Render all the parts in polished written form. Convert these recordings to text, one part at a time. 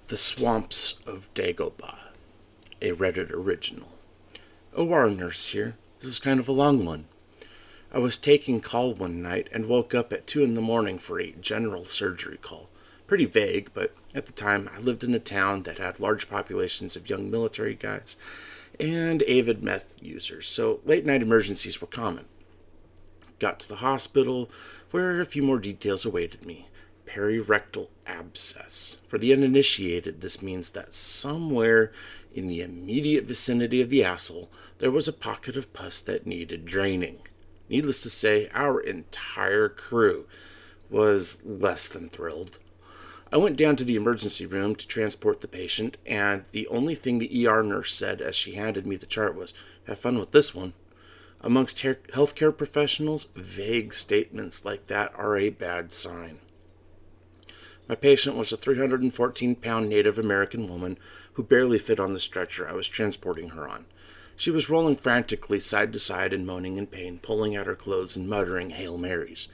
The Swamps of Dagobah, a Reddit original. OR nurse here. This is kind of a long one. I was taking call one night and woke up at 2 in the morning for a general surgery call. Pretty vague, but at the time I lived in a town that had large populations of young military guys and avid meth users, so late night emergencies were common. Got to the hospital, where a few more details awaited me. Perirectal abscess. For the uninitiated, this means that somewhere in the immediate vicinity of the asshole, there was a pocket of pus that needed draining. Needless to say, our entire crew was less than thrilled. I went down to the emergency room to transport the patient, and the only thing the ER nurse said as she handed me the chart was, "Have fun with this one." Amongst healthcare professionals, vague statements like that are a bad sign. My patient was a 314-pound Native American woman who barely fit on the stretcher I was transporting her on. She was rolling frantically side to side and moaning in pain, pulling at her clothes and muttering Hail Marys.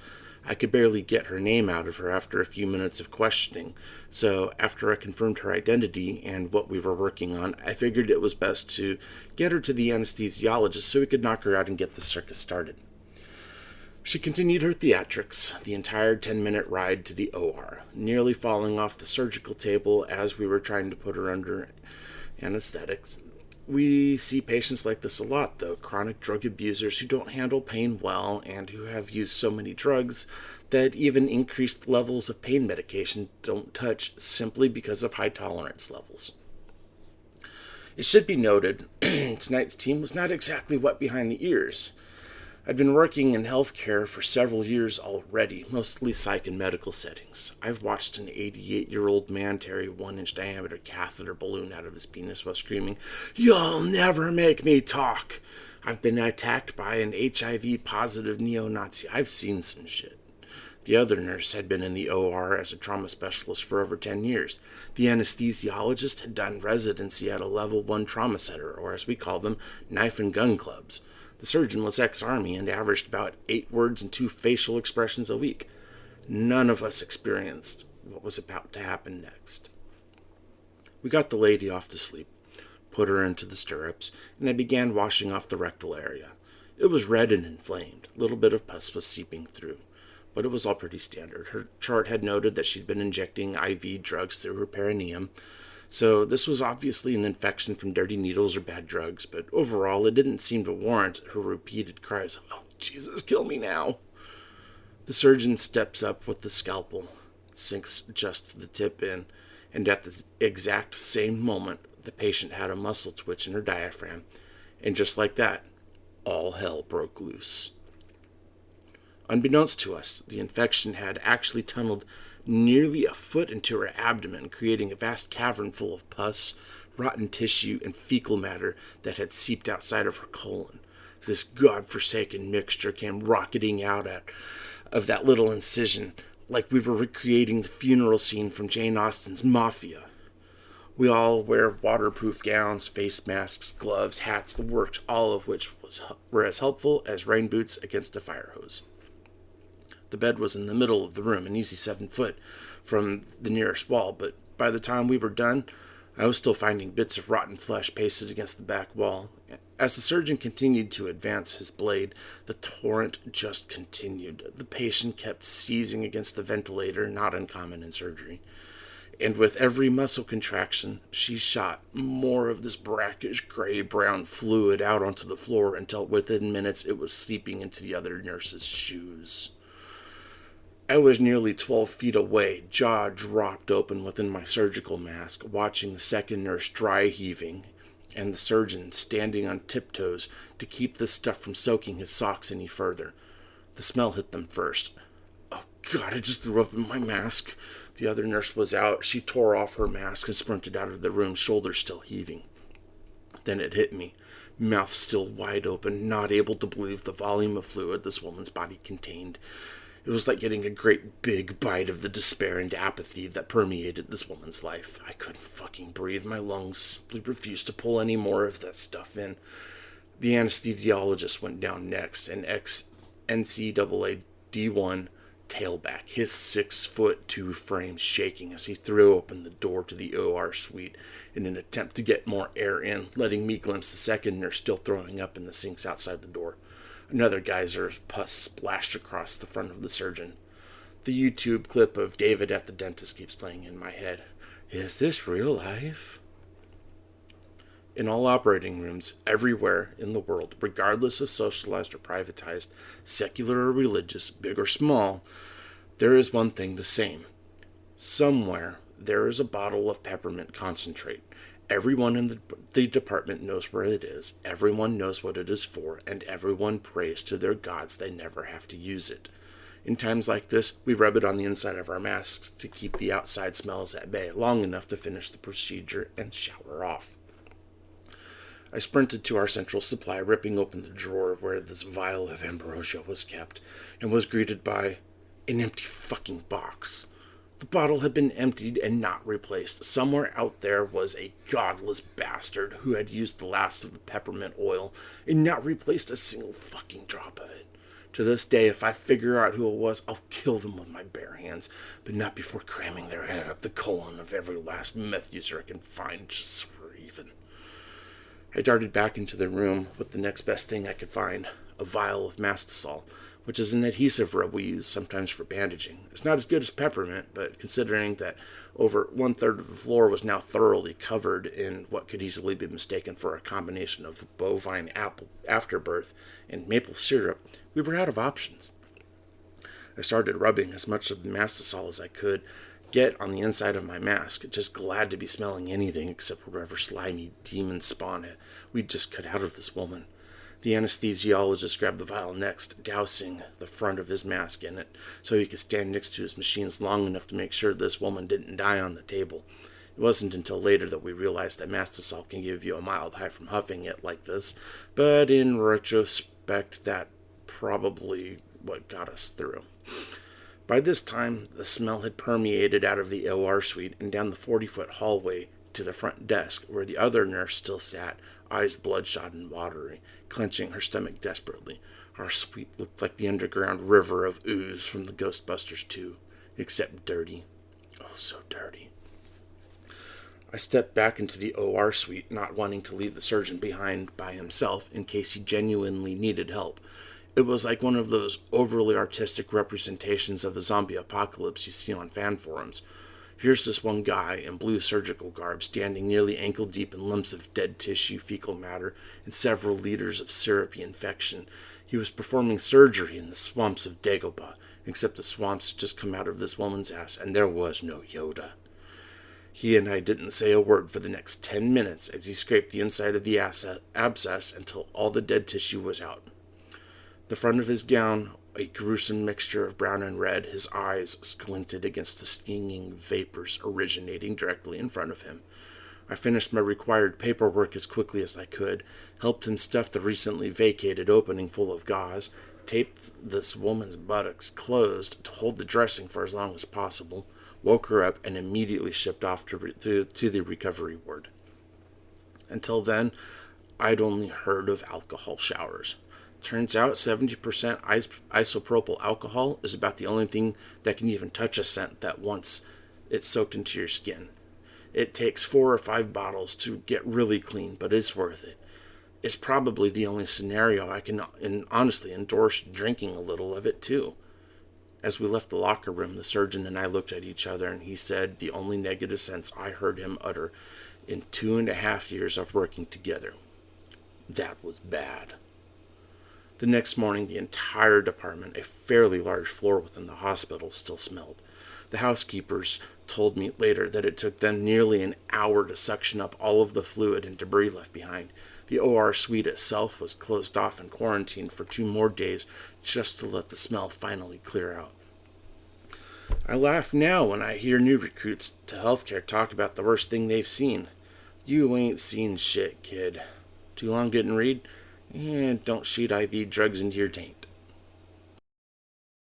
I could barely get her name out of her after a few minutes of questioning, so after I confirmed her identity and what we were working on, I figured it was best to get her to the anesthesiologist so we could knock her out and get the circus started. She continued her theatrics the entire 10-minute ride to the OR, nearly falling off the surgical table as we were trying to put her under anesthetics. We see patients like this a lot, though, chronic drug abusers who don't handle pain well and who have used so many drugs that even increased levels of pain medication don't touch simply because of high tolerance levels. It should be noted, tonight's team was not exactly wet behind the ears. I've been working in healthcare for several years already, mostly psych and medical settings. I've watched an 88-year-old man carry a 1-inch diameter catheter balloon out of his penis while screaming, "You'll never make me talk!" I've been attacked by an HIV-positive neo-Nazi. I've seen some shit. The other nurse had been in the OR as a trauma specialist for over 10 years. The anesthesiologist had done residency at a level 1 trauma center, or as we call them, knife and gun clubs. The surgeon was ex-Army and averaged about 8 words and 2 facial expressions a week. None of us experienced what was about to happen next. We got the lady off to sleep, put her into the stirrups, and I began washing off the rectal area. It was red and inflamed. A little bit of pus was seeping through, but it was all pretty standard. Her chart had noted that she'd been injecting IV drugs through her perineum, so this was obviously an infection from dirty needles or bad drugs, but overall it didn't seem to warrant her repeated cries of, "Oh, Jesus, kill me now." The surgeon steps up with the scalpel, sinks just the tip in, and at the exact same moment, the patient had a muscle twitch in her diaphragm, and just like that, all hell broke loose. Unbeknownst to us, the infection had actually tunneled nearly a foot into her abdomen, creating a vast cavern full of pus, rotten tissue, and fecal matter that had seeped outside of her colon. This godforsaken mixture came rocketing out of that little incision, like we were recreating the funeral scene from Jane Austen's Mafia. We all wear waterproof gowns, face masks, gloves, hats, the works, all of which were as helpful as rain boots against a fire hose. The bed was in the middle of the room, an easy 7 foot from the nearest wall, but by the time we were done, I was still finding bits of rotten flesh pasted against the back wall. As the surgeon continued to advance his blade, the torrent just continued. The patient kept seizing against the ventilator, not uncommon in surgery. And with every muscle contraction, she shot more of this brackish gray-brown fluid out onto the floor until within minutes it was seeping into the other nurse's shoes. I was nearly 12 feet away, jaw dropped open within my surgical mask, watching the second nurse dry heaving, and the surgeon standing on tiptoes to keep this stuff from soaking his socks any further. The smell hit them first. "Oh God, I just threw up in my mask." The other nurse was out. She tore off her mask and sprinted out of the room, shoulders still heaving. Then it hit me, mouth still wide open, not able to believe the volume of fluid this woman's body contained. It was like getting a great big bite of the despair and apathy that permeated this woman's life. I couldn't fucking breathe. My lungs simply refused to pull any more of that stuff in. The anesthesiologist went down next, an ex-NCAA D1 tailback, his 6'2" frame shaking as he threw open the door to the OR suite in an attempt to get more air in, letting me glimpse the second nurse still throwing up in the sinks outside the door. Another geyser of pus splashed across the front of the surgeon. The YouTube clip of David at the dentist keeps playing in my head. Is this real life? In all operating rooms, everywhere in the world, regardless of socialized or privatized, secular or religious, big or small, there is one thing the same. Somewhere, there is a bottle of peppermint concentrate. Everyone in the department knows where it is, everyone knows what it is for, and everyone prays to their gods they never have to use it. In times like this, we rub it on the inside of our masks to keep the outside smells at bay long enough to finish the procedure and shower off. I sprinted to our central supply, ripping open the drawer where this vial of ambrosia was kept, and was greeted by an empty fucking box. The bottle had been emptied and not replaced. Somewhere out there was a godless bastard who had used the last of the peppermint oil and not replaced a single fucking drop of it. To this day, if I figure out who it was, I'll kill them with my bare hands, but not before cramming their head up the colon of every last meth user I can find, just for even. I darted back into the room with the next best thing I could find, a vial of mastisol, which is an adhesive rub we use sometimes for bandaging. It's not as good as peppermint, but considering that over 1/3 of the floor was now thoroughly covered in what could easily be mistaken for a combination of bovine afterbirth and maple syrup, we were out of options. I started rubbing as much of the mastisol as I could get on the inside of my mask, just glad to be smelling anything except whatever slimy demon spawn we'd just cut out of this woman. The anesthesiologist grabbed the vial next, dousing the front of his mask in it, so he could stand next to his machines long enough to make sure this woman didn't die on the table. It wasn't until later that we realized that mastisol can give you a mild high from huffing it like this, but in retrospect, that probably what got us through. By this time, the smell had permeated out of the OR suite and down the 40-foot hallway to the front desk, where the other nurse still sat, eyes bloodshot and watery, clenching her stomach desperately. Our suite looked like the underground river of ooze from the Ghostbusters 2, except dirty. Oh, so dirty. I stepped back into the OR suite, not wanting to leave the surgeon behind by himself in case he genuinely needed help. It was like one of those overly artistic representations of the zombie apocalypse you see on fan forums. Here's this one guy in blue surgical garb standing nearly ankle deep in lumps of dead tissue, fecal matter, and several liters of syrupy infection. He was performing surgery in the Swamps of Dagobah, except the swamps had just come out of this woman's ass, and there was no Yoda. He and I didn't say a word for the next 10 minutes as he scraped the inside of the abscess until all the dead tissue was out. The front of his gown, a gruesome mixture of brown and red, his eyes squinted against the stinging vapors originating directly in front of him. I finished my required paperwork as quickly as I could, helped him stuff the recently vacated opening full of gauze, taped this woman's buttocks closed to hold the dressing for as long as possible, woke her up, and immediately shipped off to the recovery ward. Until then, I'd only heard of alcohol showers. Turns out 70% isopropyl alcohol is about the only thing that can even touch a scent that once it's soaked into your skin. It takes 4 or 5 bottles to get really clean, but it's worth it. It's probably the only scenario I can honestly endorse drinking a little of it too. As we left the locker room, the surgeon and I looked at each other, and he said the only negative sentence I heard him utter in 2.5 years of working together. That was bad. The next morning, the entire department, a fairly large floor within the hospital, still smelled. The housekeepers told me later that it took them nearly an hour to suction up all of the fluid and debris left behind. The OR suite itself was closed off and quarantined for 2 more days just to let the smell finally clear out. I laugh now when I hear new recruits to healthcare talk about the worst thing they've seen. You ain't seen shit, kid. Too long didn't read? Don't sheet IV drugs into your taint.